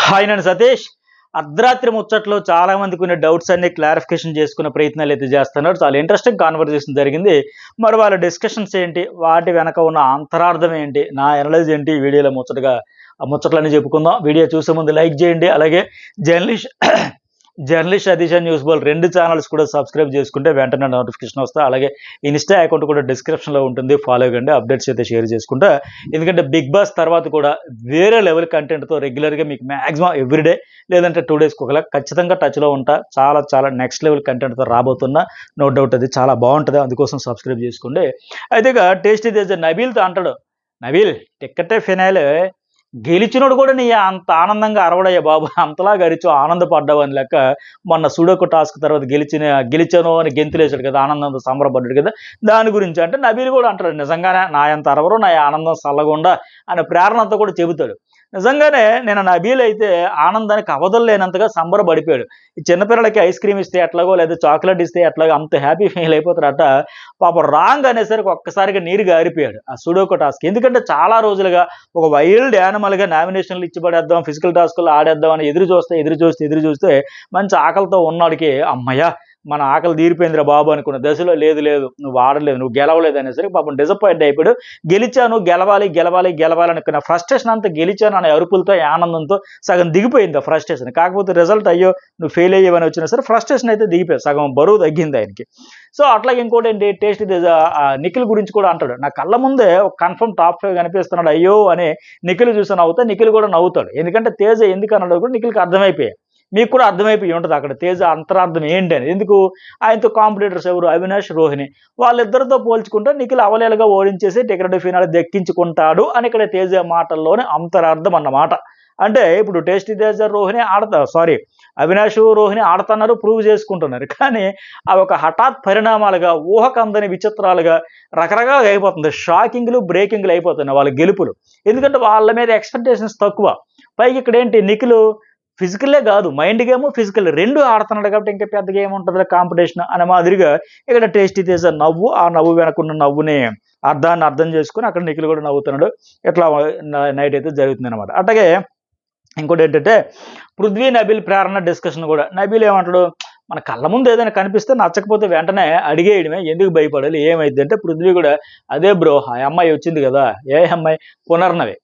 Hi నేను సతీష్. అర్ధరాత్రి ముచ్చట్లో చాలా మందికి ఉన్న డౌట్స్ అన్ని క్లారిఫికేషన్ చేసుకునే ప్రయత్నాలు అయితే చేస్తున్నారు. చాలా ఇంట్రెస్టింగ్ కాన్వర్జేషన్ జరిగింది. మరి వాళ్ళ డిస్కషన్స్ ఏంటి, వాటి వెనక ఉన్న అంతరార్థం ఏంటి, నా ఎనలైజ్ ఏంటి, ఈ వీడియోలో ముచ్చటగా ఆ ముచ్చట్లన్నీ చెప్పుకుందాం. వీడియో చూసే ముందు లైక్ చేయండి. అలాగే జర్నలిస్ట్ జర్నలిస్ట్ అదిషన్ న్యూస్ బోల్ 2 ఛానల్స్ కూడా సబ్స్క్రైబ్ చేసుకుంటే వెంటనే నోటిఫికేషన్ వస్తాయి. అలాగే ఇన్స్టా అకౌంట్ కూడా డిస్క్రిప్షన్లో ఉంటుంది, ఫాలో కండి. అప్డేట్స్ అయితే షేర్ చేసుకుంటా. ఎందుకంటే బిగ్ బాస్ తర్వాత కూడా వేరే లెవెల్ కంటెంట్తో రెగ్యులర్గా మీకు మ్యాక్సిమం ఎవ్రీడే లేదంటే 2 డేస్కి ఒకలా ఖచ్చితంగా టచ్లో ఉంటా. చాలా చాలా నెక్స్ట్ లెవెల్ కంటెంట్తో రాబోతున్నా. నో డౌట్ అది చాలా బాగుంటుంది, అందుకోసం సబ్స్క్రైబ్ చేసుకోండి. అయితే ఇక టేస్టీ తేజ నబీల్తో అంటాడు, నబీల్ టిక్కటే ఫినాలే గెలిచినోడు కూడా నీ అంత ఆనందంగా అరవడయ్యా బాబు, అంతలా గరిచో ఆనందపడ్డావు అని లెక్క. మొన్న సుడోకు టాస్క్ తర్వాత గెలిచాను అని గెంతులేశాడు కదా, ఆనందంతో సంబరపడ్డాడు కదా. దాని గురించి అంటే నబీల్ కూడా అంటాడు, నిజంగానే నా ఎంత అరవరు, నా ఆనందం సల్లగుండా అనే ప్రేరణతో కూడా చెబుతాడు. నిజంగానే నేను నబీల్ అయితే ఆనందానికి అవధులు లేనంతగా సంబరపడిపోయాడు. ఈ చిన్నపిల్లలకి ఐస్ క్రీమ్ ఇస్తే ఎట్లాగో లేదా చాక్లెట్ ఇస్తే ఎట్లాగో అంత హ్యాపీ ఫీల్ అయిపోతారట. పాపం రాంగ్ అనేసరికి ఒక్కసారిగా నీరు గారిపోయాడు ఆ సుడోకు టాస్క్. ఎందుకంటే చాలా రోజులుగా ఒక వైల్డ్ యానిమల్గా నామినేషన్లు ఇచ్చి పడేద్దాం, ఫిజికల్ టాస్క్లు ఆడేద్దాం అని ఎదురు చూస్తే మంచి ఆకలితో ఉన్నాడికి అమ్మయ్య మన ఆకలి తీరిపోయిందిరా బాబు అనుకున్న దశలో లేదు నువ్వు ఆడలేదు, నువ్వు గెలవలేదు అనేసరికి పాపం డిసప్పాయింట్ అయిపోయాడు. గెలిచాను, గెలవాలి అనుకున్న ఫ్రస్ట్రేషన్ అంతా గెలిచాను అనే అరుపులతో ఆనందంతో సగం దిగిపోయింది ఆ ఫ్రస్ట్రేషన్. కాకపోతే రిజల్ట్ అయ్యో నువ్వు ఫెయిల్ అయ్యేవని వచ్చినా సరే ఫ్రస్ట్రేషన్ అయితే దిగిపోయాడు, సగం బరువు తగ్గింది ఆయనకి. సో అట్లాగే ఇంకోటి ఏంటి, టేస్ట్ నిఖిల్ గురించి కూడా అంటాడు, నా కళ్ళ ముందే ఒక కన్ఫర్మ్ టాప్ 5 కనిపిస్తున్నాడు అయ్యో అని నిఖిల్ చూసి నవ్వుతా. నిఖిల్ కూడా నవ్వుతాడు, ఎందుకంటే తేజ ఎందుకు అన్నాడు కూడా నిఖిల్కి అర్థమైపోయాయి. మీకు కూడా అర్థమైపోయి ఉంటుంది అక్కడ తేజ అంతరార్థం ఏంటి అని. ఎందుకు ఆయనతో కాంపిటీటర్స్ ఎవరు, అవినాష్, రోహిణి, వాళ్ళిద్దరితో పోల్చుకుంటే నిఖిల్ అవలేలుగా ఓడించేసి టికెట్ ఫినాల్ దక్కించుకుంటాడు అని ఇక్కడ తేజ మాటల్లోనే అంతరార్థం అన్నమాట. అంటే ఇప్పుడు టేస్టీ తేజ రోహిణి అవినాష్ రోహిణి ఆడుతున్నారు, ప్రూవ్ చేసుకుంటున్నారు. కానీ అవి ఒక హఠాత్ పరిణామాలుగా, ఊహకందని విచిత్రాలుగా రకరకాలుగా అయిపోతుంది. షాకింగ్లు, బ్రేకింగ్లు అయిపోతున్నాయి వాళ్ళ గెలుపులు. ఎందుకంటే వాళ్ళ మీద ఎక్స్పెక్టేషన్స్ తక్కువ. పైకి ఇక్కడ ఏంటి, నిఖిల్ ఫిజికల్లే కాదు మైండ్ గేమ్, ఫిజికల్ 2 ఆడుతున్నాడు కాబట్టి ఇంకా పెద్ద గేమ్ ఉంటుంది కాంపిటీషన్ అనే మాదిరిగా ఇక్కడ టేస్టీ తేజ నవ్వు, ఆ నవ్వు వెనకున్న నవ్వుని అర్థం చేసుకుని అక్కడ నిఖిల్ కూడా నవ్వుతున్నాడు. ఇట్లా నైట్ అయితే జరుగుతుంది అనమాట. అట్లాగే ఇంకోటి ఏంటంటే పృథ్వీ నబీల్ ప్రేరణ డిస్కషన్ కూడా. నబీల్ ఏమంటాడు, మన కళ్ళ ముందు ఏదైనా కనిపిస్తే నచ్చకపోతే వెంటనే అడిగేయడమే, ఎందుకు భయపడాలి, ఏమైంది అంటే పృథ్వీ కూడా అదే బ్రో ఆ అమ్మాయి వచ్చింది కదా, ఏ అమ్మాయి, పునర్నవి,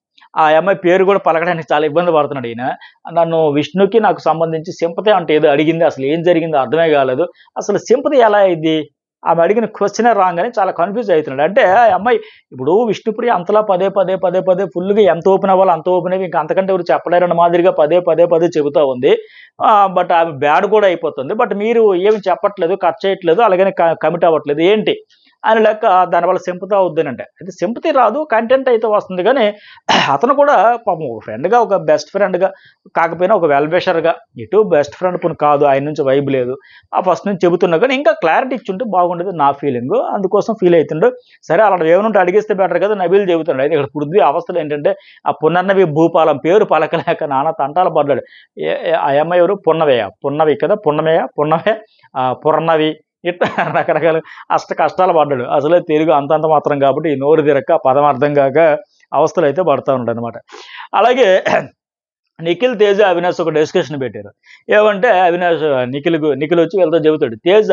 ఆ అమ్మాయి పేరు కూడా పలకడానికి చాలా ఇబ్బంది పడుతున్నాడు ఈయన. నన్ను విష్ణుకి నాకు సంబంధించి సింపతి అంటే ఏదో అడిగింది, అసలు ఏం జరిగిందో అర్థమే కాలేదు, అసలు సింపతి ఎలా అయింది, ఆమె అడిగిన క్వశ్చనే రాంగ్ అని చాలా కన్ఫ్యూజ్ అవుతున్నాడు. అంటే ఆ అమ్మాయి ఇప్పుడు విష్ణుప్రియ అంతలా పదే ఫుల్గా ఎంత ఓపెన్ అవ్వాలో అంత ఓపెన్ అయ్యి ఇంకా అంతకంటే ఎవరు చెప్పలేరన్న మాదిరిగా పదే చెబుతూ ఉంది. బట్ ఆమె బ్యాడ్ కూడా అయిపోతుంది. బట్ మీరు ఏమి చెప్పట్లేదు, కట్ చేయట్లేదు, అలాగని కమిట్ అవ్వట్లేదు ఏంటి అని లెక్క. దానివల్ల సింపతి అవుద్దనంటే అయితే సింపతి రాదు, కంటెంట్ అయితే వస్తుంది. కానీ అతను కూడా పాపం ఒక ఫ్రెండ్గా, ఒక బెస్ట్ ఫ్రెండ్గా కాకపోయినా ఒక వెల్ విషర్గా, ఇటు బెస్ట్ ఫ్రెండ్ పుని కాదు, ఆయన నుంచి వైబ్ లేదు, ఆ ఫస్ట్ నుంచి చెబుతున్నా కానీ ఇంకా క్లారిటీ ఇచ్చుంటే బాగుండేది నా ఫీలింగ్. అందుకోసం ఫీల్ అవుతుండు. సరే అలాంటి ఏమనుంటే అడిగిస్తే బెటర్ కదా, నబీల్ చెబుతున్నాడు. అయితే ఇక్కడ పృథ్వీ అవస్థలు ఏంటంటే ఆ పునర్నవి భూపాలం పేరు పలకలేక నాన్న తంటాలు పడ్డాడు. ఆ అమ్మాయి ఎవరు, పున్నవి కదా, పున్నమే పుర్ణవి, ఇట్లా రకరకాల కష్టాలు పడ్డాడు. అసలే తెలుగు అంతంత మాత్రం కాబట్టి ఈ నోరు తిరక్క పదం అర్థం కాక అవస్థలు అయితే పడుతూ ఉన్నాడు అనమాట. అలాగే నిఖిల్, తేజ, అవినాష్ ఒక డిస్కషన్ పెట్టారు. ఏమంటే అవినాష్ నిఖిల్ వచ్చి వీళ్ళతో చెబుతాడు, తేజ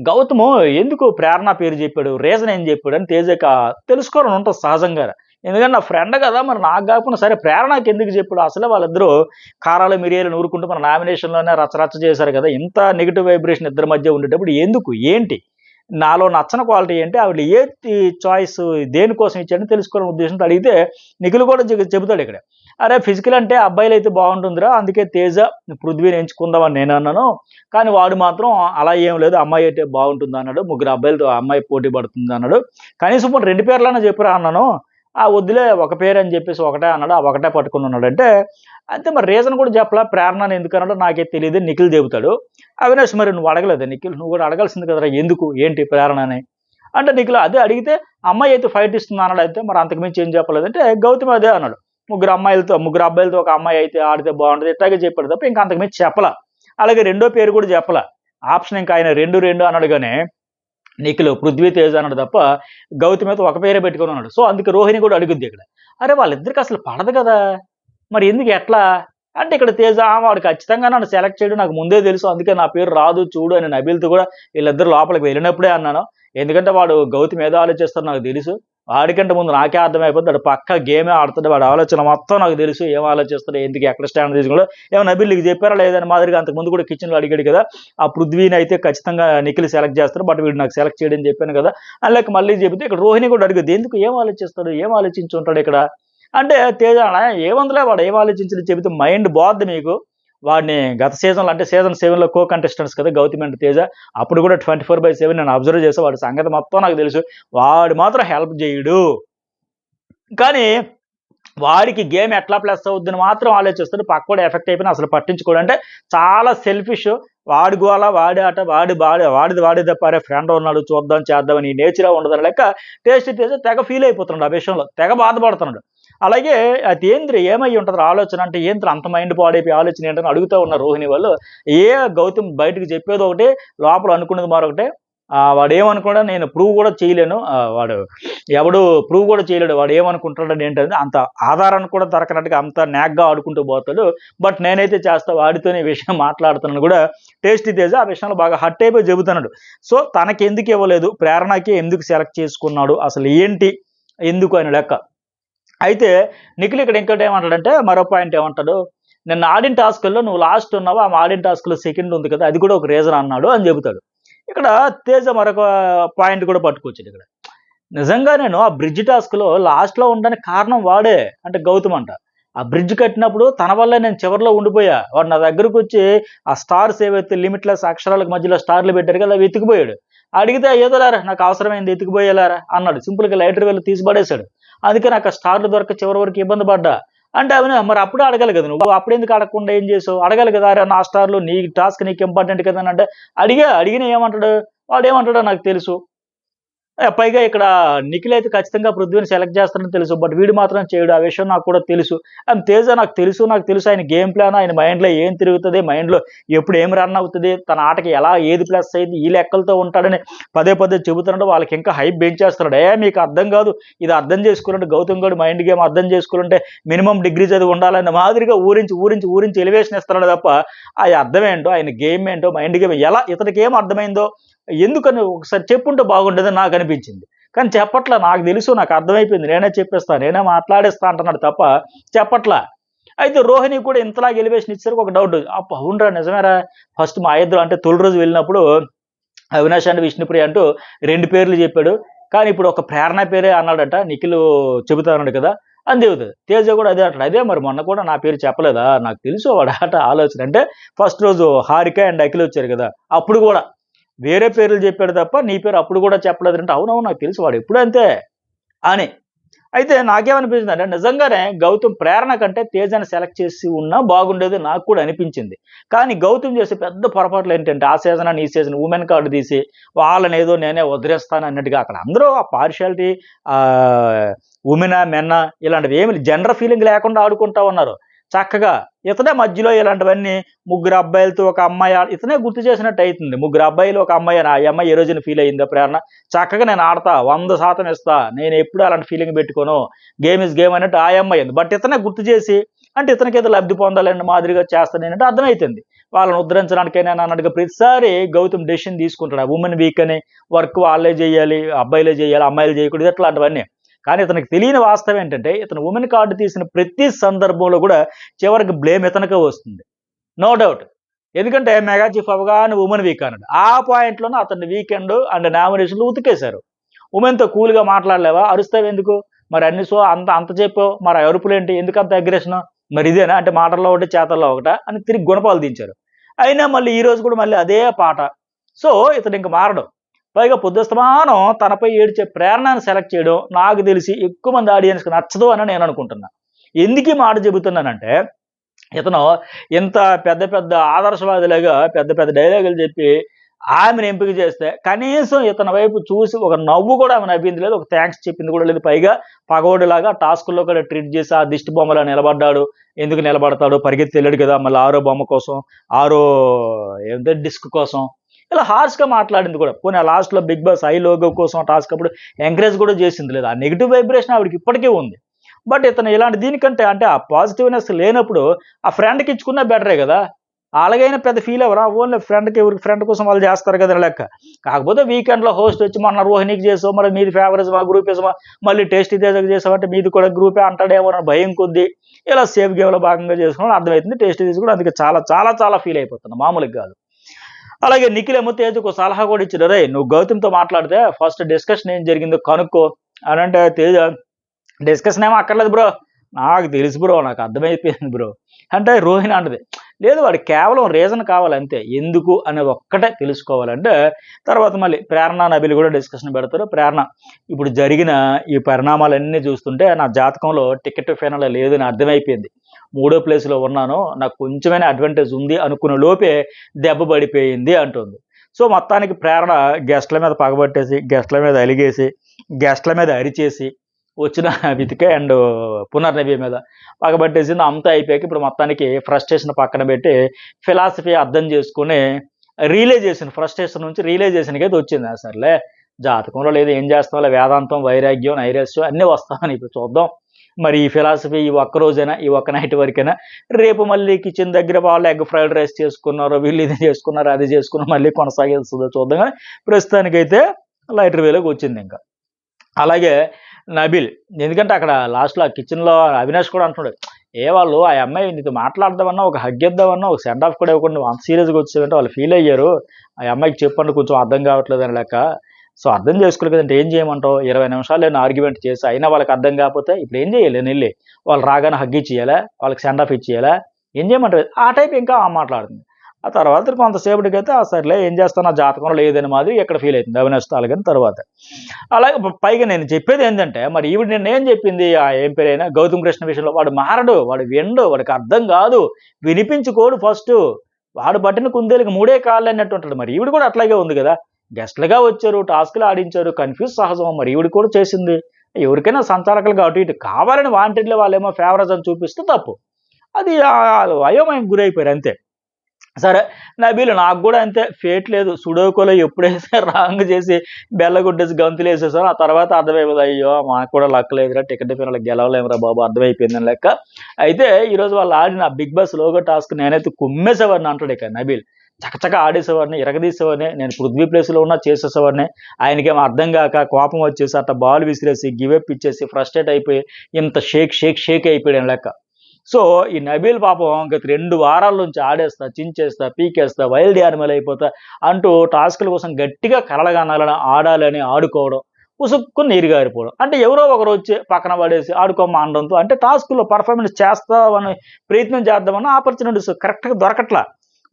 గౌతము ఎందుకు ప్రేరణ పేరు చెప్పాడు, రీజన్ ఏం చెప్పాడు అని తేజకి తెలుసుకోవాలని ఉంటుంది సహజంగా. ఎందుకంటే నా ఫ్రెండ్ కదా, మరి నాకు కాకుండా సరే ప్రేరణకి ఎందుకు చెప్పాడు, అసలే వాళ్ళిద్దరూ కారాలు మిరియాలు నూరుకుంటూ మన నామినేషన్లోనే రచ్చరచ్చ చేశారు కదా, ఇంత నెగిటివ్ వైబ్రేషన్ ఇద్దరి మధ్య ఉండేటప్పుడు ఎందుకు, ఏంటి నాలో నచ్చని క్వాలిటీ ఏంటి, ఆవిడ ఏ చాయిస్ దేనికోసం ఇచ్చాడని తెలుసుకోవాలని ఉద్దేశంతో అడిగితే నిఖిల్ కూడా చెబుతాడు ఇక్కడ, అరే ఫిజికల్ అంటే అబ్బాయిలు అయితే బాగుంటుందిరా, అందుకే తేజ పృథ్వీని ఎంచుకుందామని నేను అన్నాను, కానీ వాడు మాత్రం అలా ఏం లేదు, అమ్మాయి అయితే బాగుంటుంది అన్నాడు, 3 అబ్బాయిలతో అమ్మాయి పోటీ పడుతుంది అన్నాడు, కనీసం 2 పేర్లన్నా చెప్పురా అన్నాను, వద్దులే ఒక పేరు అని చెప్పేసి ఒకటే అన్నాడు, ఆ ఒకటే పట్టుకుని ఉన్నాడు. అంటే అంతే, మరి రీజన్ కూడా చెప్పలా, ప్రేరణని ఎందుకు అన్నాడో నాకే తెలియదు నిఖిల్ చెబుతాడు. అవినాష్ మరి నువ్వు అడగలేదు నిఖిల్, నువ్వు కూడా అడగాల్సింది కదరా, ఎందుకు ఏంటి ప్రేరణ అని అంటే నిఖిల్ అదే అడిగితే అమ్మాయి అయితే ఫైట్ ఇస్తుంది అన్నాడు. అయితే మరి అంతకుమించి ఏం చెప్పలేదంటే గౌతమ్ అదే అన్నాడు, 3 అబ్బాయిలతో ఒక అమ్మాయి అయితే ఆడితే బాగుంటుంది ఇట్లాగే చెప్పాడు తప్ప ఇంకా అంతకుమించి చెప్పలా. అలాగే రెండో పేరు కూడా చెప్పలా, ఆప్షన్ ఇంకా ఆయన 2 అన్నాడు. కానీ నిఖిల్ పృథ్వీ తేజ అన్నాడు తప్ప గౌతమ్ అయితే ఒక పేరే పెట్టుకుని ఉన్నాడు. సో అందుకే రోహిణి కూడా అడుగుద్ది ఇక్కడ, అరే వాళ్ళిద్దరికి అసలు పడదు కదా, మరి ఎందుకు ఎట్లా అంటే ఇక్కడ తేజ వాడు ఖచ్చితంగా నన్ను సెలెక్ట్ చేయడం నాకు ముందే తెలుసు. అందుకే నా పేరు రాదు చూడు అని నబీల్‌తో కూడా వీళ్ళిద్దరూ లోపలికి వెళ్ళినప్పుడే అన్నాను. ఎందుకంటే వాడు గౌతమ్ ఏదో ఆలోచిస్తాడో నాకు తెలుసు. వాడికంటే ముందు నాకే అర్థమైపోద్ది. వాడు పక్కా గేమే ఆడుతాడు. వాడి ఆలోచన మొత్తం నాకు తెలుసు. ఏం ఆలోచిస్తాడో, ఎందుకు ఎక్కడ స్టాండ్ తీసుకున్నాడో. ఏమో నబీల్ నీకు చెప్పారా లేదా అని మాదిరిగా అంతకుముందు కూడా కిచెన్‌లో అడిగాడు కదా! ఆ పృథ్వీని అయితే ఖచ్చితంగా నిఖిల్ సెలెక్ట్ చేస్తాడు. బట్ వీడు నాకు సెలెక్ట్ చేయడని చెప్పాను కదా! అన్లైక్ మళ్ళీ చెబితే ఇక్కడ రోహిణి కూడా అడుగుద్ది. ఎందుకు ఏం ఆలోచిస్తాడు? ఏం ఆలోచించి ఉంటాడు ఇక్కడ? అంటే తేజ ఏముందిలే వాడు ఏం ఆలోచించడని చెబితే మైండ్ పోద్ది మీకు. వాడిని గత సీజన్‌లో అంటే సీజన్ 7లో కో కంటెస్టెంట్స్ కదా! గౌతమ్ అండ్ తేజ. అప్పుడు కూడా 24/7 నేను అబ్జర్వ్ చేశా. వాడి సంగతి మొత్తం నాకు తెలుసు. వాడు మాత్రం హెల్ప్ చేయడు. కానీ వాడికి గేమ్ ఎట్లా ప్లస్ అవుద్దని మాత్రం ఆలోచిస్తాడు. పక్కోడు ఎఫెక్ట్ అయిపోయినా అసలు పట్టించుకోడు. అంటే చాలా సెల్ఫిష్. వాడి గోల, వాడి ఆట, వాడిది వాడే తప్ప అరే ఫ్రెండ్ ఉన్నాడు చూద్దాం, చేద్దాం అని నేచరే ఉండదని లెక్క టేస్టీ తేజ తెగ ఫీల్ అయిపోతున్నాడు ఆ విషయంలో. తెగ బాధపడుతున్నాడు. అలాగే అదేంద్ర ఏమై ఉంటదిరా ఆలోచన అంటే ఏంట్రా అంత మైండ్ పాడైపోయి ఆలోచన ఏంటని అడుగుతా ఉన్నారు రోహిణి వాళ్ళు. గౌతమ్ బయటకి చెప్పేది ఒకటి, లోపల అనుకున్నది మరొకటి. వాడేమనుకున్నాడో నేను ప్రూవ్ కూడా చేయలేను. ఎవడు ప్రూవ్ కూడా చేయలేడు. వాడు ఏమనుకుంటాడని ఏంటంటే అంత ఆధారాన్ని కూడా దొరకనట్టుగా అంత న్యాక్‌గా ఆడుకుంటూ పోతాడు. బట్ నేనైతే చేస్తా వాడితోనే ఈ విషయం మాట్లాడుతున్నాను కూడా టేస్టీ తేజ ఆ విషయంలో బాగా హర్ట్ అయిపోయి చెబుతున్నాడు. సో తనకెందుకు ఇవ్వలేదు? ప్రేరణకి ఎందుకు సెలెక్ట్ చేసుకున్నాడు? అసలు ఏంటి? ఎందుకు అని లెక్క. అయితే నిఖిల్ ఇక్కడ ఇంకోటి ఏమంటాడంటే మరో పాయింట్ ఏమంటాడు? నిన్న ఆడిన టాస్కుల్లో నువ్వు లాస్ట్ ఉన్నావు. ఆ ఆడిన టాస్క్‌లో సెకండ్ ఉంది కదా! అది కూడా ఒక రీజన్ అన్నాడు అని చెబుతాడు. ఇక్కడ తేజ మరొక పాయింట్ కూడా పట్టుకొచ్చాడు ఇక్కడ. నిజంగా నేను ఆ బ్రిడ్జ్ టాస్క్‌లో లాస్ట్‌లో ఉండడానికి కారణం వాడే. అంటే గౌతమ్ అంట. ఆ బ్రిడ్జ్ కట్టినప్పుడు తన వల్లే నేను చివరిలో ఉండిపోయా. వాడు నా దగ్గరకొచ్చి ఆ స్టార్స్ ఏవైతే లిమిట్‌లెస్ అక్షరాలకు మధ్యలో స్టార్‌లు పెట్టారు కదా! అవి ఎత్తుకుపోయాడు. అడిగితే ఏదో లేరా నాకు అవసరమైంది ఎత్తుకుపోయేలారా అన్నాడు. సింపుల్‌గా లైటర్ వేలు తీసి పడేశాడు. అందుకే నాకు ఆ స్టార్‌లు దొరక్క చివరి వరకు ఇబ్బంది పడ్డా. అంటే అవునా మరి అప్పుడే అడగాలి కదా నువ్వు. అప్పుడెందుకు అడగకుండా ఏం చేసావు? అడగాలి కదా! అరె నా స్టార్‌లు నీ టాస్క్ నీకు ఇంపార్టెంట్ కదా! అని అంటే అడిగినా ఏమంటాడు? వాడేమంటాడో నాకు తెలుసు. పైగా ఇక్కడ నిఖిల్ అయితే ఖచ్చితంగా పృథ్వీని సెలెక్ట్ చేస్తాడని తెలుసు. బట్ వీడు మాత్రం చేయడు. ఆ విషయం నాకు కూడా తెలుసు. అండ్ తేజ నాకు తెలుసు ఆయన గేమ్ ప్లాన్, ఆయన మైండ్‌లో ఏం తిరుగుతది, మైండ్‌లో ఎప్పుడు ఏం రన్ అవుతది, తన ఆటకి ఎలా ఏది ప్లస్ అయ్యిద్ది, ఈ లెక్కలతో ఉంటాడని పదే చెబుతున్నాడు. వాళ్ళకి ఇంకా హైప్ పెంచేస్తున్నాడు. మీకు అర్థం కాదు. ఇది అర్థం చేసుకోవాలంటే గౌతమ్ గౌడ్ మైండ్ గేమ్ అర్థం చేసుకోవాలంటే మినిమమ్ డిగ్రీ చదివి ఉండాలన్న మాదిరిగా ఊరించి ఎలివేషన్ ఇస్తున్నాడు తప్ప, ఆ అర్థం ఏంటో, ఆయన గేమ్ ఏంటో, మైండ్ గేమ్ ఎలా ఇతనికి ఏం అర్థమైందో ఎందుకని ఒకసారి చెప్పుంటే బాగుండేదని నాకనిపించింది. కానీ చెప్పట్లా. నాకు తెలుసు. నాకు అర్థమైపోయింది. నేనే చెప్పేస్తా. నేనే మాట్లాడేస్తా అంటున్నాడు తప్ప చెప్పట్లా. అయితే రోహిణి కూడా ఇంతలాగా ఎలివేషన్ ఇచ్చేసరికి ఒక డౌట్. అవునురా నిజమేరా! ఫస్ట్ మా ఇద్దరు అంటే తొలి రోజు వెళ్ళినప్పుడు అవినాష్ అండ్ విష్ణుప్రియ అంటూ 2 పేర్లు చెప్పాడు. కానీ ఇప్పుడు ఒక ప్రేరణ పేరే అన్నాడట. నిఖిల్ చెబుతా అన్నాడు కదా! అని చెబుతది. తేజ కూడా అదే అంటాడు. అదే మరి మొన్న కూడా నా పేరు చెప్పలేదా? నాకు తెలుసు వాడి ఆట ఆలోచన. అంటే ఫస్ట్ రోజు హారిక అండ్ అఖిల్ వచ్చారు కదా! అప్పుడు కూడా వేరే పేర్లు చెప్పాడు తప్ప నీ పేరు అప్పుడు కూడా చెప్పలేదంటే అవునవును నాకు తెలుసు వాడు ఎప్పుడు అంతే అని. అయితే నాకేమనిపించిందంటే నిజంగానే గౌతమ్ ప్రేరణ కంటే తేజాని సెలెక్ట్ చేసి ఉన్నా బాగుండేది నాకు కూడా అనిపించింది. కానీ గౌతమ్ చేసే పెద్ద పొరపాట్లు ఏంటంటే ఆ సీజన్ అని ఈ సీజన్ వుమెన్ కార్డ్ తీసి వాళ్ళని ఏదో నేనే వదిలేస్తాను అన్నట్టుగా అక్కడ అందరూ ఆ పార్షియాలిటీ వుమెనా మెన్నా ఇలాంటివి ఏమి జెండర్ ఫీలింగ్ లేకుండా ఆడుకుంటా ఉన్నారు. చక్కగా ఇతనే మధ్యలో ఇలాంటివన్నీ ముగ్గురు అబ్బాయిలతో ఒక అమ్మాయి ఇతనే గుర్తు చేసినట్టు అవుతుంది. ముగ్గురు అబ్బాయిలు ఒక అమ్మాయి అని. ఆ అమ్మాయి ఏ రోజున ఫీల్ అయిందా ప్రేరణ? చక్కగా నేను ఆడతా 100% ఇస్తా. నేను ఎప్పుడు అలాంటి ఫీలింగ్ పెట్టుకోను. గేమ్ ఇస్ గేమ్ అన్నట్టు ఆ అమ్మాయి ఉంది. బట్ ఇతనే గుర్తు చేసి అంటే ఇతనికి ఏదో లబ్ధి పొందాలన్న మాదిరిగా చేస్తాను ఏంటంటే అర్థమైతుంది. వాళ్ళని ఉద్ధరించడానికైనా అన్నట్టుగా ప్రతిసారి గౌతమ్ డెసిషన్ తీసుకుంటాడు. ఆ ఉమెన్ వీక్ అని వర్క్ వాళ్ళే చేయాలి, అబ్బాయిలే చేయాలి, అమ్మాయిలు చేయకూడదు ఇట్లాంటివన్నీ. కానీ ఇతనికి తెలియని వాస్తవం ఏంటంటే ఇతను వుమెన్ కార్డు తీసిన ప్రతి సందర్భంలో కూడా చివరికి బ్లేమ్ ఇతనికే వస్తుంది. No doubt. ఎందుకంటే మెగా చీఫ్ అవగానే వుమెన్ వీక్ అన్నాడు. ఆ పాయింట్‌లోనే అతన్ని వీకెండ్ అండ్ నామినేషన్‌లు ఉతికేశారు. వుమెన్‌తో కూల్‌గా మాట్లాడలేవా? అరుస్తావెందుకు? మరి అన్ని అంత అంత చెప్పావు. మరి ఆ అరుపులేంటి? ఎందుకంత అగ్రెషను? మరి ఇదేనా? అంటే మాటల్లో ఒకటి, చేతల్లో ఒకటా? అని తిరిగి గుణపాలు దించారు. అయినా మళ్ళీ ఈ రోజు కూడా మళ్ళీ అదే పాట. సో ఇతను ఇంక మారడు. పైగా పొద్దుస్తమానం తనపై ఏడ్చే ప్రేరణను సెలెక్ట్ చేయడం నాకు తెలిసి ఎక్కువ మంది ఆడియన్స్‌కి నచ్చదు అని నేను అనుకుంటున్నా. ఎందుకు ఈ మాట చెబుతున్నానంటే ఇతను ఇంత పెద్ద ఆదర్శవాదిలాగా పెద్ద డైలాగులు చెప్పి ఆమెను ఎంపిక చేస్తే కనీసం ఇతని వైపు చూసి ఒక నవ్వు కూడా ఆమె నవ్వింది లేదు. ఒక థాంక్స్ చెప్పింది కూడా లేదు. పైగా పగోడిలాగా టాస్కుల్లో కూడా ట్రీట్ చేసి ఆ దిష్టి బొమ్మలా నిలబడ్డాడు. ఎందుకు నిలబడతాడు? పరిగెత్తి వెళ్ళాడు కదా! మళ్ళీ ఆరో బొమ్మ కోసం, ఆరో ఏంటి డిస్క్ కోసం ఇలా హార్ష్‌గా మాట్లాడింది కూడా. పోనీ ఆ లాస్ట్‌లో 'బిగ్ బాస్' ఐ లోగో కోసం టాస్క్ అప్పుడు ఎంకరేజ్ కూడా చేసింది లేదు. ఆ నెగెటివ్ వైబ్రేషన్ ఆవిడకి ఇప్పటికీ ఉంది. బట్ ఇతను ఇలాంటి దీనికంటే అంటే ఆ పాజిటివ్‌నెస్ లేనప్పుడు ఆ ఫ్రెండ్‌కి ఇచ్చుకున్నా బెటరే గదా! అలాగైనా పెద్ద ఫీల్ అవ్వరా? ఓన్లీ ఫ్రెండ్‌కి ఎవరికి ఫ్రెండ్ కోసం వాళ్ళు చేస్తారు కదా! అని లెక్క. కాకపోతే వీకెండ్‌లో హోస్ట్ వచ్చి మొన్న రోహిణికి చేసావు మరి మీది ఫేవరిజమా? గ్రూపిజమా? మళ్ళీ టేస్టీ తేజకి చేసావంటే మీది కూడా గ్రూపే అంటాడేమో అన్న భయం కొద్దీ ఇలా సేఫ్ గేమ్‌లో భాగంగా చేసుకున్నాడు అర్థమైతుంది. టేస్టీ తేజ కూడా అందుకే చాలా చాలా చాలా ఫీల్ అయిపోతున్నా మామూలుగా కాదు. అలాగే నిఖిల్ ఏమో తేజకు ఓ సలహా కూడా ఇచ్చాడు. "అరేయ్! నువ్వు గౌతమ్‌తో మాట్లాడితే ఫస్ట్ డిస్కషన్ ఏం జరిగిందో కనుక్కో" అనంటే తేజ డిస్కషన్ ఏమో అక్కర్లేదు బ్రో. నాకు తెలుసు బ్రో. నాకు అర్థమైపోయింది బ్రో. అంటే రోహిణి అంటది. లేదు వాడికి కేవలం రీజన్ కావాలంతే. ఎందుకు అనేది ఒక్కటే తెలుసుకోవాలంటే, తర్వాత మళ్ళీ ప్రేరణ, నబిల్ కూడా డిస్కషన్ పెడతారు. ప్రేరణ ఇప్పుడు జరిగిన ఈ పరిణామాలన్నీ చూస్తుంటే నా జాతకంలో టికెట్ ఫైనల్ లేదని అర్థమైపోయింది. మూడో ప్లేస్‌లో ఉన్నాను. నాకు కొంచెమైనా అడ్వాంటేజ్ ఉంది అనుకున్న లోపే దెబ్బ పడిపోయింది అంటుంది. సో, మొత్తానికి ప్రేరణ గెస్ట్‌ల మీద పగబట్టేసి, గెస్ట్‌ల మీద అలిగేసి, గెస్ట్‌ల మీద అరిచేసి వచ్చిన వితిక అండ్ పునర్నవి మీద పగబట్టేసింది. అంతా అయిపోయాక ఇప్పుడు మొత్తానికి ఫ్రస్ట్రేషన్ పక్కన పెట్టి ఫిలాసఫీ అర్థం చేసుకొని రియలైజేషన్ ఫ్రస్ట్రేషన్ నుంచి రియలైజేషన్‌కైతే వచ్చింది. ఆ! సర్లే జాతకంలో లేదు ఏం చేస్తాంలే వేదాంతం, వైరాగ్యం, నైరాశ్యం అన్నీ వస్తామని ఇప్పుడు చూద్దాం. మరి ఈ ఫిలాసఫీ ఈ ఒక్క రోజేనా, ఈ ఒక్క నైట్ వరకేనా? రేపు మళ్ళీ కిచెన్ దగ్గర వాళ్ళు ఎగ్ ఫ్రైడ్ రైస్ చేసుకున్నారు, వీళ్ళు ఇది చేసుకున్నారు, అది చేసుకున్నారు మళ్ళీ కొనసాగిస్తుందో చూద్దాం గానీ ప్రస్తుతానికైతే లైటర్ వేలోకి వచ్చిందింక. అలాగే నబీల్. ఎందుకంటే అక్కడ లాస్ట్‌లో ఆ కిచెన్‌లో అవినాష్ కూడా అంటున్నాడు. ఏ వాళ్ళు ఆ అమ్మాయి నీతో మాట్లాడదామన్నా, ఒక హగ్ ఇద్దామన్నా, ఒక సెండ్ ఆఫ్ కూడా ఇవ్వకుండా నువ్వు అంత సీరియస్‌గా వచ్చావంటే వాళ్ళు ఫీల్ అయ్యారు. ఆ అమ్మాయికి చెప్పండి కొంచెం అర్థం కావట్లేదు అని లెక్క. సో, అర్థం చేసుకోవాలి కదంటే ఏం చేయమంటావు? 20 నిమిషాలు నేను ఆర్గ్యుమెంట్ చేసి అయినా వాళ్ళకి అర్థం కాకపోతే ఇప్పుడు ఏం చేయాలి నేనెళ్ళి? వాళ్ళు రాగానే హగ్ ఇచ్చేయాలా? వాళ్ళకి సెండ్ ఆఫ్ ఇచ్చేయాలా? ఏం చేయమంటావు? ఆ టైప్ ఇంకా ఆమె మాట్లాడుతుంది. ఆ తర్వాత కొంతసేపటికైతే ఆ! సర్లే ఏం చేస్తాం నా జాతకంలో లేదని మాదిరి ఇక్కడ ఫీల్ అయితుంది అవినాష్ తాలూగాని తర్వాత. అలాగే పైగా నేను చెప్పేదేంటంటే, మరి ఈవిడ నిన్నేం చెప్పింది ఏం పేరైనా గౌతమ్ కృష్ణ విషయంలో వాడు మారడు, వాడు వినడు, వాడికి అర్థం గాదు, వినిపించుకోడు ఫస్టు. వాడు పట్టిన కుందేలుకి మూడే కాళ్ళన్నట్టుంటాడు. మరి ఈవిడ కూడా అట్లాగే ఉంది గదా! గెస్ట్‌లుగా వచ్చారు, టాస్క్‌లు ఆడించారు, కన్‌ఫ్యూజ్ సహజం. మరి ఈవిడ కూడా చేసింది. ఎవరికైనా సంచాలకులుగా అటు ఇటు కావాలని వాంటెడ్‌లీ వాళ్ళేమో ఫేవరిజం చూపిస్తే తప్పు. అది అయోమయంకి గురైపోయారు అంతే. సరే. నబీల్ నాకు గూడా అంతే. ఫేట్ లేదు. సుడోకోలో ఎప్పుడైతే రాంగ్ చేసి బెల్లగొట్టేసి గంతులేసేసానో, ఆ తర్వాత అర్థమైపోయింది. అయ్యో! మాకు కూడా లక్ లేదురా టికెట్ ఫైనల్‌లో గెలవలేమురా బాబు అర్థమైపోయిందని లెక్క. అయితే ఈరోజు వాళ్ళు ఆడిన బిగ్ బాస్ లోగో టాస్క్ నేనైతే కుమ్మేసేవాడిని అంటాడిక నబీల్. చకచకా ఆడేసేవాడిని, ఇరగదీసేవాడిని. నేను పృథ్వీ ప్లేస్‌లో ఉన్నా చేసేసేవాడిని. ఆయనకేమో అర్థం గాక కోపం వచ్చేసి అట్ట బాల్ విసిరేసి, గివ్ అప్ ఇచ్చేసి, ఫ్రస్ట్రేట్ అయిపోయి ఇంత షేక్ అయిపోయాడని లెక్క. సో, ఈ నబీల్ పాపం ఇంక 2 వారాల నుంచి ఆడేస్తా, చించేస్తా, పీకేస్తా, వైల్డ్ యానిమల్ అయిపోతా అంటూ టాస్కుల కోసం గట్టిగా కలలుగనాలని, ఆడాలని, ఆడుకోవడం. పుసుక్కుని నీరు గారిపోవడం. అంటే ఎవరో ఒకరొచ్చి పక్కన పడేసి ఆడుకోమ్మా అనడంతో అంటే టాస్క్‌లో పెర్ఫార్మెన్స్ చేస్తామని ప్రయత్నం చేద్దామన్నా ఆపర్చునిటీస్ కరెక్ట్‌గా దొరకట్లా.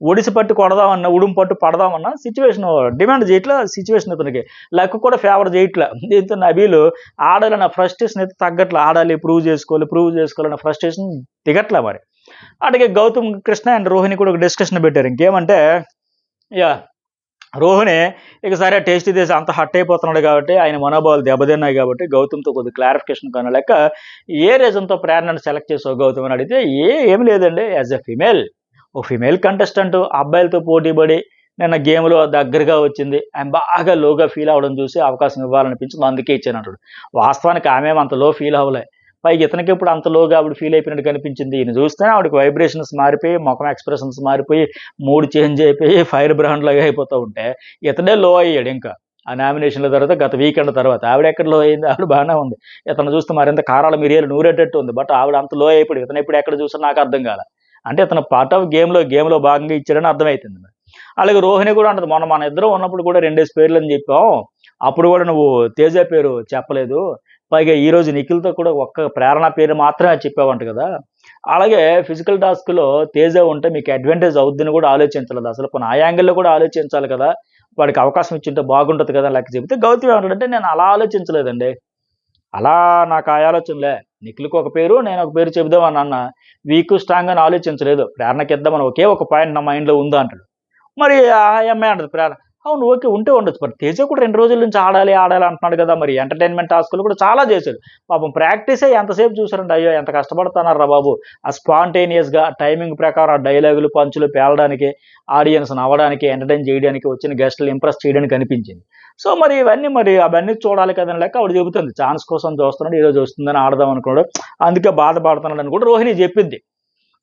ఒడిసి పట్టి కొడదామన్నా, ఉడుము పట్టు పడదామన్నా సిట్యుయేషన్ డిమాండ్ చేయట్లా సిట్యుయేషన్ ఇతనికి. లక్ కూడా ఫేవర్ చేయట్లా. దీంతో నబీలు ఆడాలన్న ఫ్రస్ట్రేషన్ అయితే తగ్గట్లా. ఆడాలి, ప్రూవ్ చేసుకోవాలన్న ఫ్రస్ట్రేషన్ దిగట్లా మరి. అటుగే గౌతమ్ కృష్ణ అండ్ రోహిణి కూడా ఒక డిస్కషన్ పెట్టారు. ఇంకేమంటే యాహ్! రోహిణి ఇక సరే టేస్టీ చేసి అంత హర్ట్ అయిపోతున్నాడు కాబట్టి, ఆయన మనోభావాలు దెబ్బతిన్నాయి కాబట్టి, గౌతమ్‌తో కొద్దిగా క్లారిఫికేషన్ కనలేక, ఏ రీజన్‌తో ప్రేరణను సెలెక్ట్ చేసావు గౌతమ్ అని అడిగితే, ఏమి లేదండి యాస్ ఎ ఫీమేల్. ఓ ఫీమేల్ కంటెస్టెంట్ అబ్బాయిలతో పోటీ పడి నిన్న గేమ్‌లో దగ్గరగా వచ్చింది. ఆమె బాగా లోగా ఫీల్ అవ్వడం చూసి అవకాశం ఇవ్వాలనిపించింది. అందుకే ఇచ్చానంటాడు. వాస్తవానికి ఆమేమి అంత లో ఫీల్ అవ్వలే. పైగా ఇతనికెప్పుడు అంత లోగా ఆవిడ ఫీల్ అయిపోయినట్టు కనిపించింది. ఈయన చూస్తేనే ఆవిడకి వైబ్రేషన్స్ మారిపోయి, మొఖం ఎక్స్‌ప్రెషన్స్ మారిపోయి, మూడ్ చేంజ్ అయిపోయి ఫైర్ బ్రాండ్ లాగా అయిపోతూ ఉంటే, ఇతనే లో అయ్యాడింకా. ఆ నామినేషన్‌ల తర్వాత గత వీకెండ్ తర్వాత. ఆవిడెక్కడ లో అయింది? ఆవిడ బానే ఉంది. ఇతన్ని చూస్తే మరింత కారాల మిరియాలు నూరేటట్టు ఉంది. బట్ ఆవిడ అంత లో అయిపోయాడు. ఇతనెప్పుడు ఎక్కడ చూసానో నాకు అర్థం కాలా. అంటే ఇతను పార్ట్ ఆఫ్ గేమ్‌లో భాగంగా ఇచ్చాడని అర్థమైతుంది మరి. అలాగే రోహిణి కూడా అంటది, "మొన్న మన ఇద్దరం ఉన్నప్పుడు కూడా 2 పేర్లని చెప్పాం. అప్పుడు కూడా నువ్వు తేజ పేరు చెప్పలేదు. పైగా ఈరోజు నిఖిల్‌తో కూడా ఒక్క ప్రేరణ పేరు మాత్రమే చెప్పావంట కదా! అలాగే ఫిజికల్ టాస్క్‌లో తేజ ఉంటే మీకు అడ్వాంటేజ్ అవుద్దని కూడా ఆలోచించలేదు. అసలు పోనీ ఆ యాంగిల్‌లో కూడా ఆలోచించాలి కదా! వాడికి అవకాశం ఇచ్చుంటే బాగుంటది కదా!" లెక్క చెబితే గౌతమ్ ఏమంటాడంటే, "నేను అలా ఆలోచించలేదండి. అలా నాకు ఆ ఆలోచనలే. నిఖిల్‌కి ఒక పేరు, నేనొక పేరు చెబుదామని అన్నా. వీక్, స్ట్రాంగ్ అని ఆలోచించలేదు. ప్రేరణకిద్దామని ఒకే ఒక పాయింట్ నా మైండ్‌లో ఉంది" అంటాడు. మరి ఆ అమ్మాయి అంటది ప్రేరణ, అవును. ఓకే. ఉంటే ఉండొచ్చు. మరి తేజ కూడా 2 రోజుల నుంచి ఆడాలి, ఆడాలి అంటున్నాడు కదా! మరి ఎంటర్‌టైన్‌మెంట్ టాస్క్‌లు కూడా చాలా చేశాడు. పాపం ప్రాక్టీసే ఎంతసేపు చూసారంటే, అయ్యో! ఎంత కష్టపడుతున్నారురా బాబు! ఆ స్పాంటేనియస్‌గా టైమింగ్ ప్రకారం ఆ డైలాగులు, పంచులు పేలడానికి, ఆడియన్స్ నవ్వడానికి, ఎంటర్‌టైన్ చేయడానికి, వచ్చిన గెస్ట్‌లని ఇంప్రెస్ చేయడానికి అనిపించింది. సో, మరి ఇవన్నీ మరి అవన్నీ చూడాలి కదని లెక్క ఆవిడ చెబుతుంది. ఛాన్స్ కోసం చూస్తున్నాడు. ఈరోజు వస్తుందని ఆడదాం అనుకున్నాడు. అందుకే బాధపడుతున్నాడని కూడా రోహిణి చెప్పింది.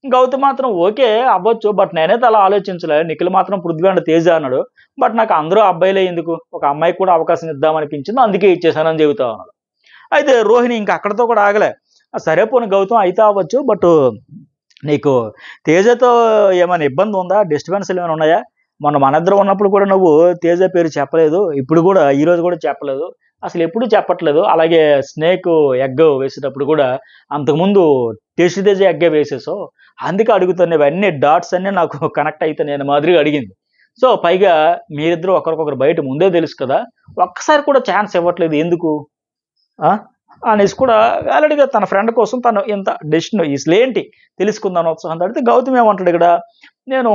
గౌతమ్ మాత్రం ఓకే. అవ్వచ్చు. బట్ నేనైతే అలా ఆలోచించలే. నిఖిల్ మాత్రం 'పృథ్వీ అండ్ తేజ' అన్నాడు. బట్ నాకు అందరూ అబ్బాయిలే ఎందుకు? ఒక అమ్మాయికి కూడా అవకాశం ఇద్దామనిపించింది. అందుకే ఇచ్చేసానని చెబుతా ఉన్నాడు. అయితే రోహిణి ఇంక అక్కడితో కూడా ఆగలే. సరే పోనీ గౌతమ్ అయితే అవ్వచ్చు. బట్ నీకు తేజతో ఏమైనా ఇబ్బంది ఉందా? డిస్టర్బెన్స్‌లు ఏమైనా ఉన్నాయా? మొన్న మనిద్దరం ఉన్నప్పుడు కూడా నువ్వు తేజ పేరు చెప్పలేదు. ఇప్పుడు కూడా ఈరోజు కూడా చెప్పలేదు. అసలెప్పుడు చెప్పట్లేదు. అలాగే స్నేకు ఎగ్ వేసేటప్పుడు కూడా అంతకుముందు టేస్టీ తేజ ఎగ్గే వేసేసావు. అందుకే అడుగుతున్నా ఇవన్నీ డాట్స్ అన్నీ నాకు కనెక్ట్ అయితున్నాయన్న మాదిరిగా అడిగింది. సో, పైగా మీరిద్దరూ ఒకరికొకరు బయట ముందే తెలుసు కదా! ఒక్కసారి కూడా ఛాన్స్ ఇవ్వట్లేదు ఎందుకు? ఆ! అనేసి కూడా వ్యాలిడ్‌గా తన ఫ్రెండ్ కోసం తను ఇంత డెసిషన్ అసలేంటి తెలుసుకుందాం అనే ఉత్సాహంతో అడిగితే గౌతమ్ ఏమంటాడు ఇక్కడ, నేను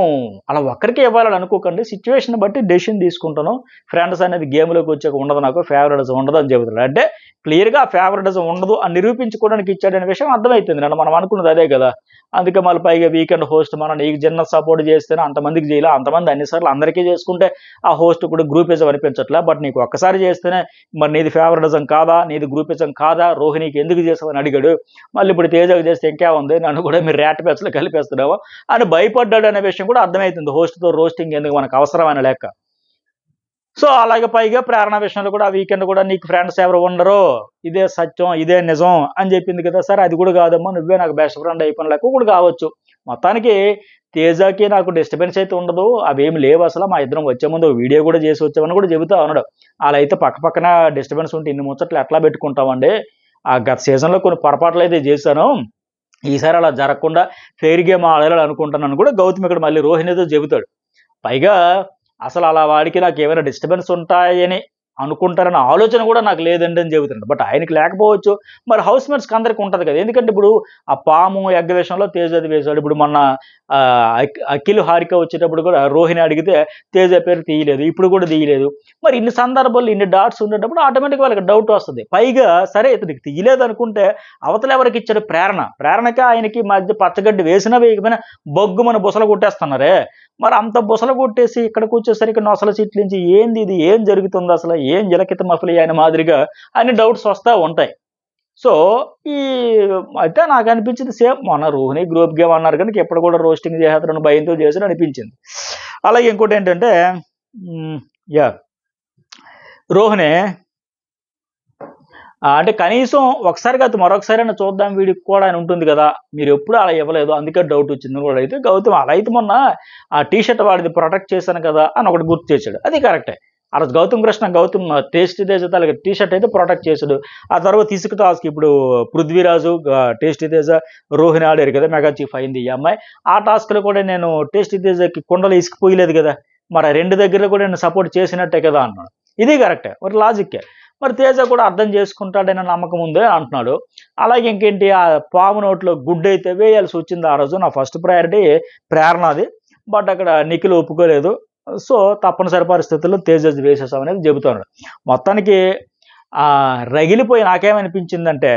అలా ఒక్కరికే ఇవ్వాలని అనుకోకండి. సిట్యుయేషన్‌ని బట్టి డెసిషన్ తీసుకుంటాను. ఫ్రెండ్స్ అనేది గేమ్‌లోకి వచ్చాక ఉండదు నాకు. ఫేవరెటిజం ఉండదు అని చెబుతాడు. అంటే క్లియర్‌గా ఫేవరెటిజం ఉండదు అని నిరూపించుకోవడానికి ఇచ్చాడనే విషయం అర్థమైతుంది. నిన్న మనం అనుకున్నది అదే కదా! అందుకే మళ్ళీ పైగా వీకెండ్ హోస్ట్ మనం నీకు చిన్న సపోర్ట్ చేస్తేనే అంతమందికి చేయలే. అంతమంది అన్ని సార్లు అందరికీ చేసుకుంటే ఆ హోస్ట్ కూడా గ్రూపిజం అనిపించట్లే. బట్ నీకు ఒక్కసారి చేస్తేనే మరి నీది ఫేవరెటిజం కాదా? నీది గ్రూపిజం కాదా? రోహిణికి ఎందుకు చేసావని అడిగాడు. మళ్ళీ ఇప్పుడు తేజకి చేస్తే ఇంకేముంది? నన్ను కూడా మీరు ర్యాట్ బ్యాచ్‌లో కలిపేస్తున్నావా? అని భయపడ్డాడనే విషయం కూడా అర్థమైతుంది. హోస్ట్‌తో రోస్టింగ్ ఎందుకు మనకు అవసరమనే లెక్క. సో, అలాగే పైగా ప్రేరణ విషయంలో కూడా ఆ వీకెండ్ కూడా నీకు ఫ్రెండ్స్ ఎవరు ఉండరు. ఇదే సత్యం, ఇదే నిజం అని చెప్పింది కదా! సరే అది కూడా కాదమ్మా నువ్వే నాకు బెస్ట్ ఫ్రెండ్ అయిపోయిన లెక్క కూడా కావచ్చు. మొత్తానికి తేజకి నాకు డిస్టర్బెన్స్ అయితే ఉండదు. అవేమి లేవసల. మా ఇద్దరం వచ్చే ముందు ఒక వీడియో కూడా చేసి వచ్చామని కూడా చెబుతా ఉన్నాడు. అలా అయితే పక్క పక్కన డిస్టర్బెన్స్ ఉంటే ఇన్ని ముచ్చట్లు ఎట్లా పెట్టుకుంటామండి. గత సీజన్‌లో కొన్ని పొరపాట్లయితే చేశాను. ఈసారి అలా జరగకుండా ఫెయిర్ గేమ్ ఆడాలని అనుకుంటున్నాను కూడా గౌతమ్ ఇక్కడ మళ్ళీ రోహిణితో చెబుతాడు. పైగా అసలలా వాడికి నాకేమైనా డిస్టర్బెన్స్ ఉంటాయని అనుకుంటారన్న ఆలోచన కూడా నాకు లేదండి అని చెబుతున్నాడు. బట్ ఆయనకి లేకపోవచ్చు. మరి హౌస్‌మేట్స్‌కి అందరికి ఉంటది కదా! ఎందుకంటే ఇప్పుడు ఆ పాము, ఎగ్గ విషయంలో తేజది వేశాడు. ఇప్పుడు మొన్న అఖిల్, హారిక వచ్చేటప్పుడు కూడా రోహిణి అడిగితే తేజ పేరు తీయలేదు. ఇప్పుడు కూడా తీయలేదు. మరి ఇన్ని సందర్భాల్లో ఇన్ని డాట్స్ ఉండేటప్పుడు ఆటోమేటిక్‌గా వాళ్ళకి డౌట్ వస్తది. పైగా సరే ఇతనికి తీయలేదనుకుంటే అవతల ఎవరికిచ్చాడు ప్రేరణ. ప్రేరణకి ఆయనకి మధ్య పచ్చగడ్డి వేసినా వేయకపోయినా బొగ్గుమని బుసలు కొట్టేస్తున్నారే! మరి అంత బుసలు కొట్టేసి ఇక్కడికొచ్చేసరికి నొసల చిట్లించి ఏందిది? ఏం జరుగుతుందసల? ఏం జిలకిత మఫ్లి అనే మాదిరిగా అన్ని డౌట్స్ వస్తా ఉంటాయి. సో, ఈ అయితే నాకనిపించింది సేమ్ మొన్న రోహిణి గ్రూప్ గేమ్ అన్నారు గనుక ఇప్పుడు కూడా రోస్టింగ్ చేసేత్తరన్న భయంతో చేశాడు అనిపించింది. అలాగే ఇంకోటేంటంటే హ్మ్. యాహ్! రోహిణి అంటే కనీసం ఒకసారి కాదు మరొకసారైనా చూద్దాం వీడికి కూడా అని ఉంటుంది గదా! మీరెప్పుడు అలా ఇవ్వలేదు. అందుకే డౌటొచ్చిందని కూడా అడిగితే గౌతమ్ అలా అయితే మొన్న ఆ టీ షర్ట్ వాడిది ప్రొటెక్ట్ చేశాను కదా! అని ఒకటి గుర్తు చేసాడు. అది కరెక్టే. ఆ రోజు గౌతమ్ టేస్టీ తేజ తాలూకా టీ షర్ట్ అయితే ప్రొటెక్ట్ చేసాడు. ఆ తర్వాత ఇసుక టాస్క్ ఇప్పుడు పృథ్వీరాజు, టేస్టీ తేజ, రోహిణి ఆడారు కదా! మెగా చీఫ్ అయింది ఈ అమ్మాయి. ఆ టాస్క్‌లో కూడా నేను టేస్టీ తేజకి కుండలో ఇసుక పోయలేదు గదా! మరి ఆ 2 దగ్గరలో కూడా నేను సపోర్ట్ చేసినట్టే కదా! అన్నాడు. ఇది కరెక్టే. మరి లాజిక్కే. మరి తేజ కూడా అర్థం చేసుకుంటాడనే నమ్మకం ఉంది అంటున్నాడు. అలాగే ఇంకేంటి ఆ పాము నోట్లో గుడ్డయితే వేయాల్సొచ్చింది ఆ రోజు. నా ఫస్ట్ ప్రయారిటీ ప్రేరణది. బట్ అక్కడ నిఖిల్ ఒప్పుకోలేదు. సో, తప్పనిసరి పరిస్థితుల్లో తేజది వేసేసామనేది చెబుతున్నాడు. మొత్తానికి రగిలిపోయి నాకేమనిపించిందంటే,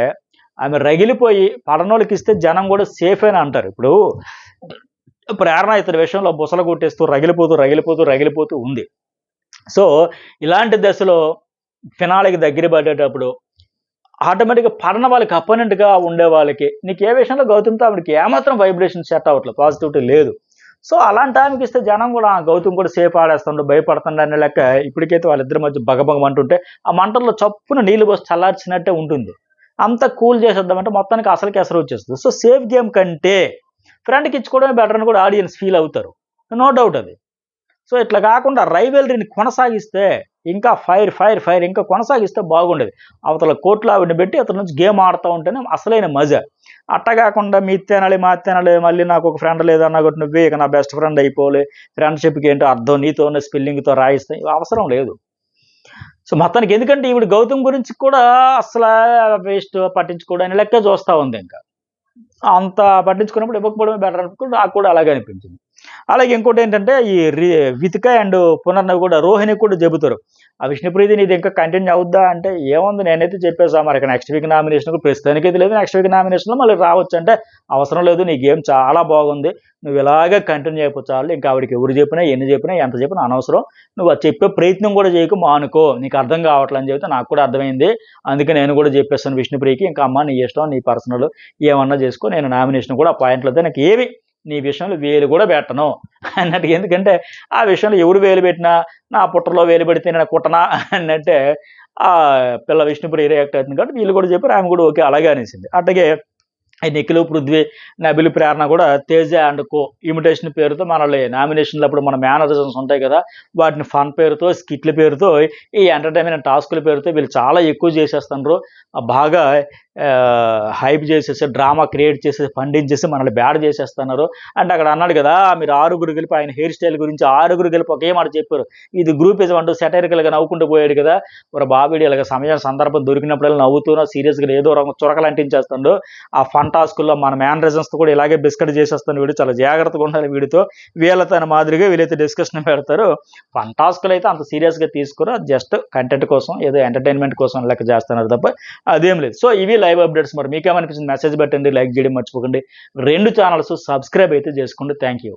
ఆమె రగిలిపోయి పడనోళ్ళకిస్తే జనం గూడా సేఫేనా అంటారు. ఇప్పుడు ప్రేరణ ఇతని విషయంలో బుసలు కొట్టేస్తూ రగిలిపోతూ ఉంది. సో, ఇలాంటి దశలో ఫినాలేకి దగ్గర పడేటప్పుడు ఆటోమేటిక్‌గా పడన వాళ్ళకి అపోనెంట్‌గా ఉండే వాళ్ళకి నీకు ఏ విషయంలో గౌతమ్‌తో ఆవిడకి ఏమాత్రం వైబ్రేషన్ సెట్ అవ్వట్లేదు. పాజిటివిటీ లేదు. సో, అలాంటి ఆమెకిస్తే జనం గూడా గౌతమ్ కూడా సేఫ్ ఆడేస్తుండు, భయపడుతుండు అనే లెక్క ఇప్పటికైతే వాళ్ళిద్దరి మధ్య భగభగమంటుంటే, ఆ మంటల్లో చప్పున నీళ్లు పోసి చల్లార్చినట్టే ఉంటుంది. అంతా కూల్ చేసేద్దామంటే మొత్తానికి అసలుకి ఎసరొచ్చేస్తది. సో, సేఫ్ గేమ్ కంటే ఫ్రెండ్‌కి ఇచ్చుకోవడమే బెటర్ అని కూడా ఆడియన్స్ ఫీల్ అవుతారు. నో డౌట్ అది. సో, ఇట్లా గాకుండా రైవల్రీని కొనసాగిస్తే ఇంకా ఫైర్ ఇంకా కొనసాగిస్తే బాగుండేది. అవతల కోర్ట్‌లో ఆవిడని బెట్టి అతని నుంచి గేమ్ ఆడుతా ఉంటేనే అసలైన మజా. అట్టా గాకుండా మీ తినాలి, మా తినాలి మళ్ళీ నాకొక ఫ్రెండ్ లేదన్నా గూడా నువ్వే ఇక నా బెస్ట్ ఫ్రెండ్ అయిపోవాలి. ఫ్రెండ్‌షిప్‌కి ఏంటో అర్థం నీతో ఉన్న స్పెల్లింగ్‌తో రాయిస్తే ఇవి అవసరం లేదు. సో, మొత్తానికి ఎందుకంటే ఈవిడ గౌతమ్ గురించి కూడా అస్సలా వేస్ట్ పట్టించుకోడు అనే లెక్కే చూస్తా ఉందింక. అంత పట్టించుకున్నప్పుడు ఇవ్వకపోవడమే బెటర్ అనుకుంటే నాకు కూడా అలాగే అనిపించింది. అలాగే ఇంకోటి ఏంటంటే ఈ వితిక అండ్ పునర్నవి కూడా రోహిణి కూడా చెబుతారు. ఆ విష్ణుప్రీతి నీది ఇంకా కంటిన్యూ అవుద్దా అంటే, ఏముంది నేనైతే చెప్పేసా మరి ఇక నెక్స్ట్ వీక్ నామినేషన్ ప్రస్తుతానికి అయితే లేదు. నెక్స్ట్ వీక్ నామినేషన్‌లో మళ్ళీ రావచ్చు అంటే, అవసరం లేదు నీ గేమ్ చాలా బాగుంది. నువ్వు ఇలాగే కంటిన్యూ అయిపో చాలు. ఇంకా ఆవిడకి ఎవరు చెప్పినా, ఎన్ని చెప్పినా, ఎంత చెప్పినా అనవసరం. నువ్వు అది చెప్పే ప్రయత్నం కూడా చేయకు మానుకో. నీకు అర్థం కావట్లే అని చెప్తే నాకు కూడా అర్థమైంది. అందుకే నేను కూడా చెప్పేసాను విష్ణుప్రియకి. ఇంకా అమ్మ నీ ఇష్టం, నీ పర్సనల్ ఏమన్నా చేసుకో. నేను నామినేషన్ కూడా ఆ పాయింట్‌లతో నాకు ఏమి నీ విషయంలో వేలు కూడా పెట్టను అన్నట్టుగా. ఎందుకంటే ఆ విషయంలో ఎవరు వేలు పెట్టినా నా పుట్టలో వేలు పెడితే నేను కుట్టనా అన్నట్టే ఆ పిల్ల విష్ణుప్రియ రియాక్ట్ అవుతుంది కాబట్టి వీళ్ళు కూడా చెప్పారు. ఆమె కూడా ఓకే అలాగే అనేసింది. అట్లాగే ఈ నిఖిల్, పృథ్వీ, నబిల్, ప్రేరణ కూడా 'తేజ అండ్ కో' ఇమిటేషన్ పేరుతో మనల్ని నామినేషన్‌లప్పుడు మన మేనరిజమ్స్ ఉంటాయి కదా! వాటిని ఫన్ పేరుతో, స్కిట్‌ల పేరుతో, ఈ ఎంటర్‌టైన్‌మెంట్ టాస్కుల పేరుతో వీళ్ళు చాలా ఎక్కువ చేసేస్తుండ్రు. బాగా హైప్ చేసేసి, డ్రామా క్రియేట్ చేసేసి, పండించేసి మనల్ని బ్యాడ్ చేసేస్తున్నారు. అంటే అక్కడ అన్నాడు కదా! మీరు ఆరుగురు కలిపి ఆయన హెయిర్ స్టైల్ గురించి ఆరుగురు కలిపి ఒకే మాట చెప్పారు. ఇది గ్రూపిజం అంటూ సెటైరికల్‌గా నవ్వుకుంటూ పోయాడు కదా! ఒరేయ్ బాబు ఈడు ఇలాగ సమయం, సందర్భం దొరికినప్పుడల్లా నవ్వుతూనో, సీరియస్‌గా ఏదో రకం చురకలు అంటించేస్తుండు. ఆ ఫన్ టాస్కుల్లో మన మేనరిజమ్స్‌తో కూడా ఇలాగే బిస్కెట్ చేసేస్తాను వీడు. చాలా జాగ్రత్తగా ఉండాలి వీడితో. వీళ్ళతో మాదిరిగా వీళ్ళైతే డిస్కషన్ పెడతారు. ఫన్ టాస్కులైతే అంత సీరియస్‌గా తీసుకోరు. అది జస్ట్ కంటెంట్ కోసం, ఏదో ఎంటర్‌టైన్‌మెంట్ కోసం లెక్క చేస్తున్నారు తప్ప అదేం లేదు. సో ఇవి లైవ్ అప్డేట్స్. మరి మీకేమనిపించింది? మెసేజ్ పెట్టండి, లైక్ చేయడం మర్చిపోకండి. 2 ఛానల్స్ సబ్స్క్రైబ్ అయితే చేసుకోండి. Thank you.